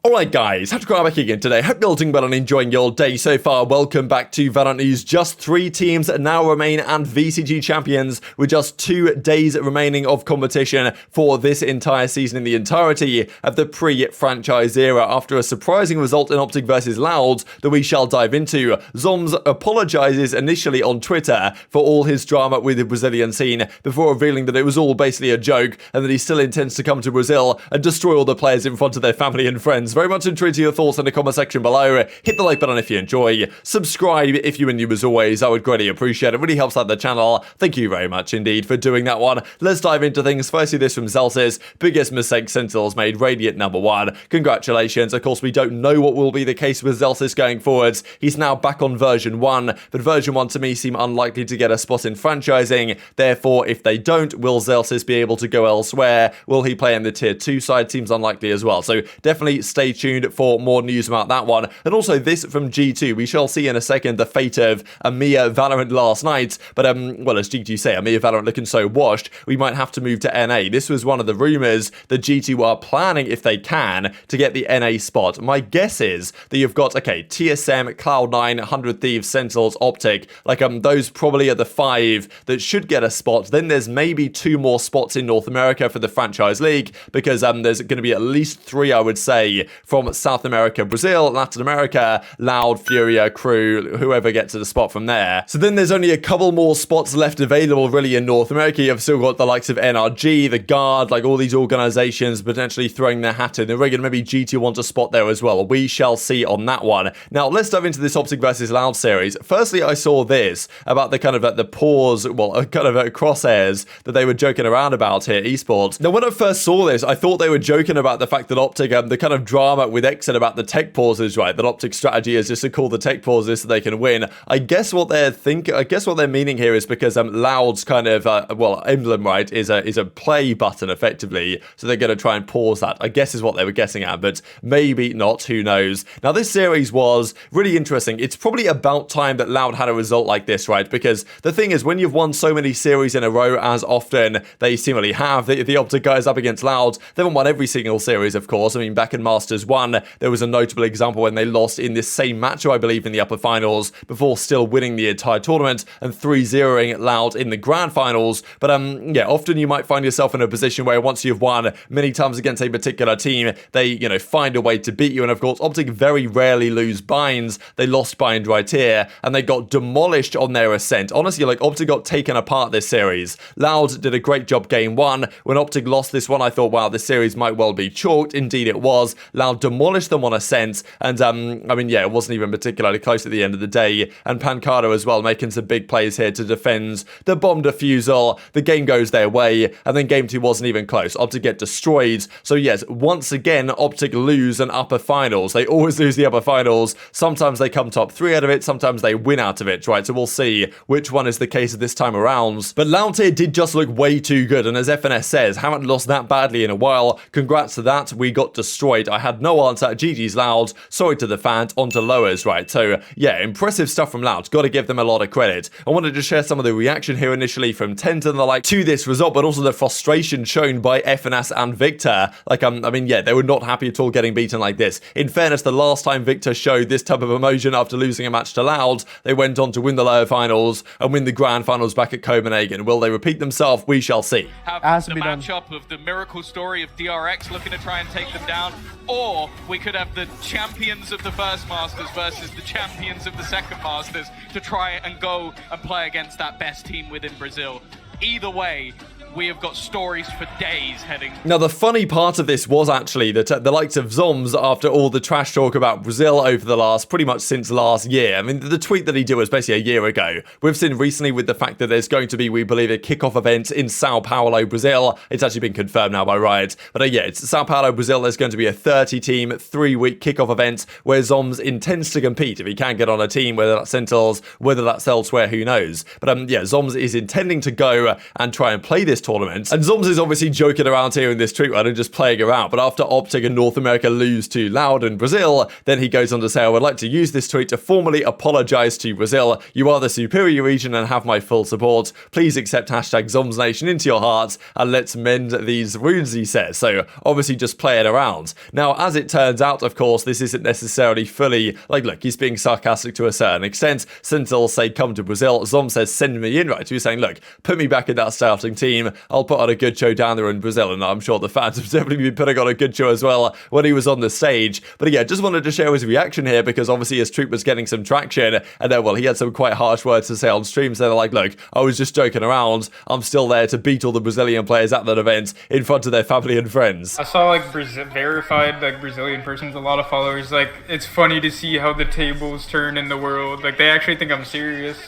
Alright guys, TacticalRab back again today. Hope you're all doing well and enjoying your day so far. Welcome back to VALORANT News. Just 3 teams now remain and VCG champions with just 2 days remaining of competition for this entire season in the entirety of the pre-franchise era. After a surprising result in OpTic versus Loud that we shall dive into, Zombs apologizes initially on Twitter for all his drama with the Brazilian scene before revealing that it was all basically a joke and that he still intends to come to Brazil and destroy all the players in front of their family and friends. Very much intrigued to your thoughts in the comment section below. Hit the like button if you enjoy. Subscribe if you are new as always. I would greatly appreciate it. It really helps out the channel. Thank you very much indeed for doing that one. Let's dive into things. Firstly, this from Zelsis. Biggest mistake Sentinels made. Radiant #1. Congratulations. Of course, we don't know what will be the case with Zelsis going forwards. He's now back on version 1, but version 1 to me seem unlikely to get a spot in franchising. Therefore, if they don't, will Zelsis be able to go elsewhere? Will he play in the tier 2 side? Seems unlikely as well. So definitely stay tuned for more news about that one. And also this from G2. We shall see in a second the fate of Amir Valorant last night. But, well, as G2 say, Amir Valorant looking so washed, we might have to move to NA. This was one of the rumors that G2 are planning, if they can, to get the NA spot. My guess is that you've got, okay, TSM, Cloud9, 100 Thieves, Sentinels, OpTic. Like, those probably are the 5 that should get a spot. Then there's maybe 2 more spots in North America for the franchise league, because there's going to be at least 3, I would say, from South America, Brazil, Latin America, Loud, Furia, Crew, whoever gets to the spot from there. So then there's only a couple more spots left available really in North America. You've still got the likes of NRG, the Guard, like all these organizations potentially throwing their hat in the ring, and maybe G2 want a spot there as well. We shall see on that one. Now let's dive into this OpTic versus Loud series. Firstly, I saw this about the kind of the pause, well, kind of crosshairs that they were joking around about here, esports. Now when I first saw this, I thought they were joking about the fact that OpTic, the kind of drama with Exit about the tech pauses, right? That OpTic's strategy is just to call the tech pauses so they can win. I guess what they're meaning here is because Loud's kind of well, emblem, right, is a play button effectively, so they're going to try and pause that. I guess is what they were guessing at, but maybe not. Who knows? Now this series was really interesting. It's probably about time that Loud had a result like this, right? Because the thing is, when you've won so many series in a row, as often they seemingly have, the OpTic guys up against Loud, they haven't won every single series, of course. I mean, back in Masters 1, there was a notable example when they lost in this same match, I believe, in the upper finals, before still winning the entire tournament and 3-0ing Loud in the grand finals. But yeah, often you might find yourself in a position where once you've won many times against a particular team, they, you know, find a way to beat you. And of course, OpTic very rarely lose binds. They lost bind right here, and they got demolished on their ascent. Honestly, like, OpTic got taken apart this series. Loud did a great job game 1. When OpTic lost this one, I thought, wow, this series might well be chalked. Indeed it was. Loud demolished them on ascent, and I mean, yeah, it wasn't even particularly close at the end of the day. And Pancado as well, making some big plays here to defend the bomb defusal. The game goes their way, and then game 2 wasn't even close. OpTic get destroyed. So yes, once again, OpTic lose an upper finals. They always lose the upper finals. Sometimes they come top 3 out of it, sometimes they win out of it, right? So we'll see which one is the case this time around. But Loud here did just look way too good, and as FNS says, haven't lost that badly in a while. Congrats to that. We got destroyed. I had no answer. GG's Loud. Sorry to the fans. On to lowers, right? So yeah, impressive stuff from Loud. Got to give them a lot of credit. I wanted to share some of the reaction here initially from TenZ and the like to this result, but also the frustration shown by FNS and Victor. Like, I mean, yeah, they were not happy at all getting beaten like this. In fairness, the last time Victor showed this type of emotion after losing a match to Loud, they went on to win the lower finals and win the grand finals back at Copenhagen. Will they repeat themselves? We shall see. Have the matchup of the miracle story of DRX looking to try and take them down, or we could have the champions of the first Masters versus the champions of the second Masters to try and go and play against that best team within Brazil. Either way, we have got stories for days heading. Now, the funny part of this was actually that the likes of Zombs, after all the trash talk about Brazil over the last, pretty much since last year, I mean, the tweet that he did was basically a year ago. We've seen recently with the fact that there's going to be, we believe, a kickoff event in Sao Paulo, Brazil. It's actually been confirmed now by Riot. But yeah, it's Sao Paulo, Brazil. There's going to be a 30-team, 3-week kickoff event where Zombs intends to compete if he can get on a team, whether that's Sentinels, whether that's elsewhere, who knows. But yeah, Zombs is intending to go and try and play this this tournament. And Zombs is obviously joking around here in this tweet and just playing around, but after OpTic and North America lose to Loud and Brazil, then he goes on to say, I would like to use this tweet to formally apologize to Brazil. You are the superior region and have my full support. Please accept hashtag ZombsNation into your hearts and let's mend these wounds, he says. So obviously just playing around. Now, as it turns out, of course, this isn't necessarily fully, like, look, he's being sarcastic to a certain extent. Sentinels say, come to Brazil. Zom says, send me in, right? So he's saying, look, put me back in that starting team. I'll put on a good show down there in Brazil. And I'm sure the fans have definitely been putting on a good show as well when he was on the stage. But yeah, just wanted to share his reaction here because obviously his tweet was getting some traction. And then, well, he had some quite harsh words to say on stream. So they're like, look, I was just joking around. I'm still there to beat all the Brazilian players at that event in front of their family and friends. I saw like verified like Brazilian persons, a lot of followers. Like, it's funny to see how the tables turn in the world. Like, they actually think I'm serious.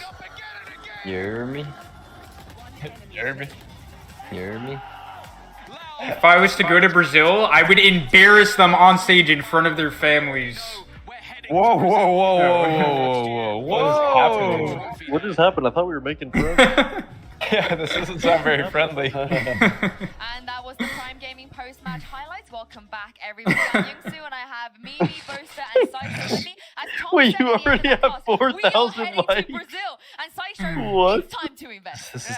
You hear me? You heard me? You hear me? If I was to go to Brazil, I would embarrass them on stage in front of their families. Whoa, whoa, whoa, whoa, whoa, whoa, whoa. What is happening? What just happened? I thought we were making friends. Yeah, this doesn't sound very friendly. And that was the Prime Gaming post-match highlights. Welcome back, everybody. I'm Youngsu, and I have Mimi, Boaster, and Saisho with me. As Tom Wait, said you at the end already of the have podcast, 4,000 we are heading likes? to Brazil, and Saisho, What? it's time to invest. This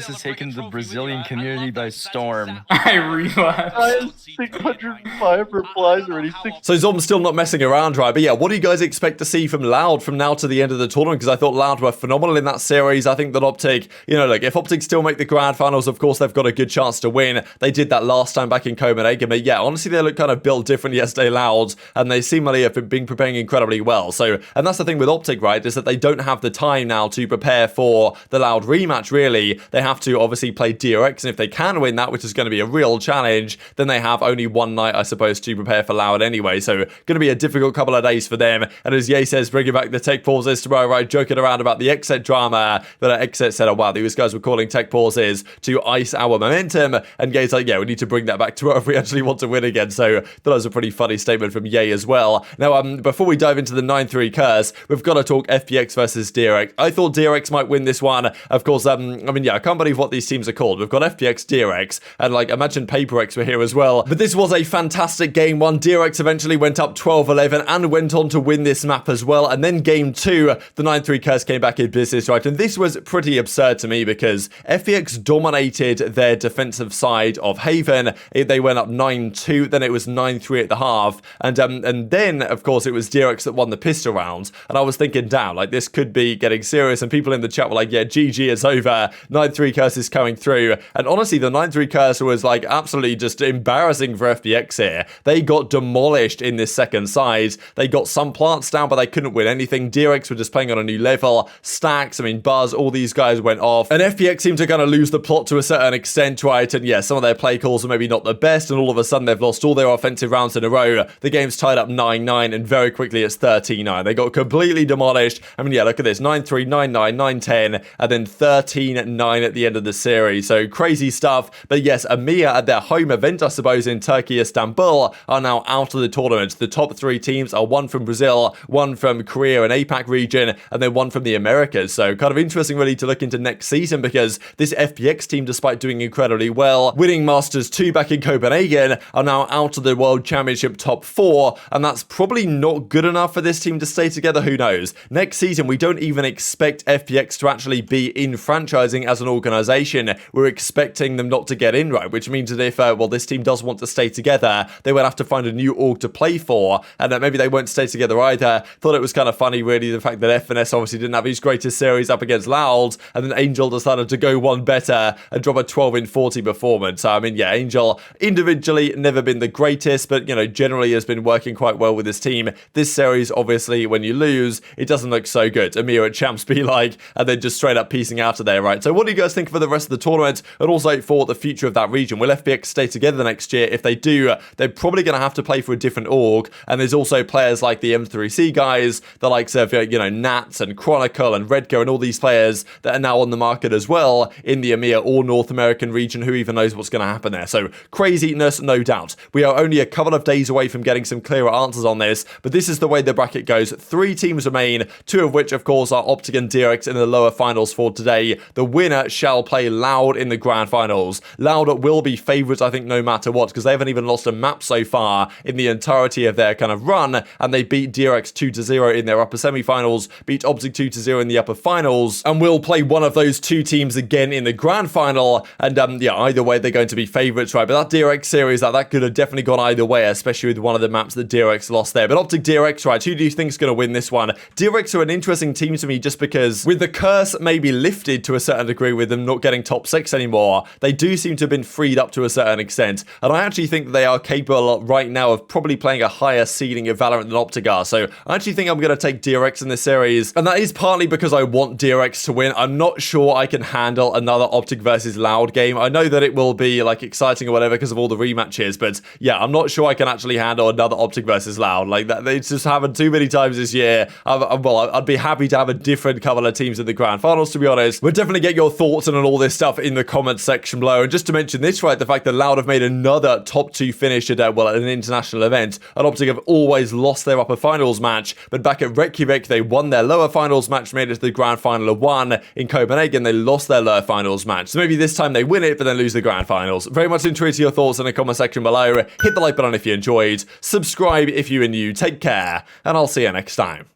is taking the Brazilian community by storm. I realized. I have 605 replies already. So Zom's still not messing around, right? But yeah, what do you guys expect to see from Loud from now to the end of the tournament? Because I thought Loud were phenomenal in that series. I think that OpTic, you know, like if OpTic still make the grand finals, of course they've got a good chance to win. They did that last time back in Copenhagen. But yeah, honestly, they look kind of built different yesterday, Loud, and they seemingly have been preparing incredibly well. So, and that's the thing with OpTic, right, is that they don't have the time now to prepare for the Loud rematch, really. They have to obviously play DRX, and if they can win that, which is going to be a real challenge, then they have only one night, I suppose, to prepare for Loud anyway. So, going to be a difficult couple of days for them. And as Ye says, bringing back the tech pauses tomorrow, right, joking around about the XZ drama, that XZ said, oh wow, these guys were calling tech pauses to ice our momentum. And Ye's like, yeah, we need to bring that back tomorrow if we actually want to win again. So, that was a pretty funny statement from Ye as well. Now, before we dive into the 9-3 curse, we've got to talk FPX versus DRX. I thought DRX might win this one. Of course, I mean, yeah, I can't believe what these teams are called. We've got FPX, DRX, and like, imagine PaperX were here as well. But this was a fantastic game one. DRX eventually went up 12-11 and went on to win this map as well. And then game two, the 9-3 curse came back in business, right? And this was pretty absurd to me because FPX dominated their defensive side of Haven. They went up 9-2, then it was 9-3 at the half. And then, of course, it was DRX that won the pistol round. And I was thinking, damn, like this could be getting serious. And people in the chat were like, yeah, GG, it's over. 9-3 curse is coming through. And honestly, the 9-3 curse was like absolutely just embarrassing for FPX here. They got demolished in this second side. They got some plants down, but they couldn't win anything. DRX were just playing on a new level. Stacks, I mean, Buzz, all these guys went off. And FPX seemed to kind of lose the plot to a certain extent, right? And yeah, some of their play calls were maybe not the best. And all of a sudden, they've lost all their offensive rounds in a row. The game's tied up 9-9, and very quickly it's 13-9. They got completely demolished. I mean, yeah, look at this. 9-3, 9-9, 9-10, and then 13-9 at the end of the series. So crazy stuff. But yes, EMEA at their home event, I suppose, in Turkey, Istanbul, are now out of the tournament. The top three teams are one from Brazil, one from Korea and APAC region, and then one from the Americas. So kind of interesting really to look into next season because this FPX team, despite doing incredibly well, winning Masters 2 back in Copenhagen, are now out of the World Championship top 4, and that's probably not good enough for this team to stay together. Who knows? Next season, we don't even expect FPX to actually be in franchising as an organization. We're expecting them not to get in, right? Which means that if, well, this team does want to stay together, they will have to find a new org to play for, and maybe they won't stay together either. Thought it was kind of funny, really, the fact that FNS obviously didn't have his greatest series up against Loud, and then Angel decided to go one better and drop a 12-40 performance. So, I mean, yeah, Angel individually never been the greatest, but, you know, generally has been working quite well with his team. This series, obviously, when you lose, it doesn't look so good. Amir at Champs be like, and then just straight up piecing out of there, right? So what do you guys think for the rest of the tournament, and also for the future of that region? Will FPX stay together next year? If they do, they're probably going to have to play for a different org, and there's also players like the M3C guys, the likes of, you know, Nats and Chronicle and Redco and all these players that are now on the market as well in the EMEA or North American region. Who even knows what's going to happen there? So craziness, no doubt. We are only a couple of days away from getting some clearer answers on this, but this is the way the bracket bracket goes. 3 teams remain, 2 of which, of course, are OpTic and dRx in the lower finals for today. The winner shall play Loud in the grand finals. Loud will be favourites, I think, no matter what, because they haven't even lost a map so far in the entirety of their kind of run, and they beat dRx 2-0 in their upper semi-finals, beat OpTic 2-0 in the upper finals, and will play one of those 2 teams again in the grand final. And yeah, either way, they're going to be favourites, right? But that dRx series, that could have definitely gone either way, especially with one of the maps that dRx lost there. But OpTic dRx, right? Who do you think is going to win this one? dRx are an interesting team to me just because with the curse maybe lifted to a certain degree with them not getting top 6 anymore, they do seem to have been freed up to a certain extent. And I actually think that they are capable right now of probably playing a higher ceiling of Valorant than OpTic are. So I actually think I'm going to take dRx in this series. And that is partly because I want dRx to win. I'm not sure I can handle another OpTic versus Loud game. I know that it will be like exciting or whatever because of all the rematches, but yeah, I'm not sure I can actually handle another OpTic versus Loud. Like that, it's just happened too many times this year. Well, I'd be happy to have a different couple of teams in the grand finals, to be honest. But definitely get your thoughts on all this stuff in the comments section below. And just to mention this, right, the fact that Loud have made another top 2 finish at an international event, and OpTic have always lost their upper finals match, but back at Reykjavik, they won their lower finals match, made it to the grand final of 1. In Copenhagen, they lost their lower finals match. So maybe this time they win it, but then lose the grand finals. Very much intrigued to your thoughts in the comment section below. Hit the like button if you enjoyed. Subscribe if you are new. Take care, and I'll see you next time.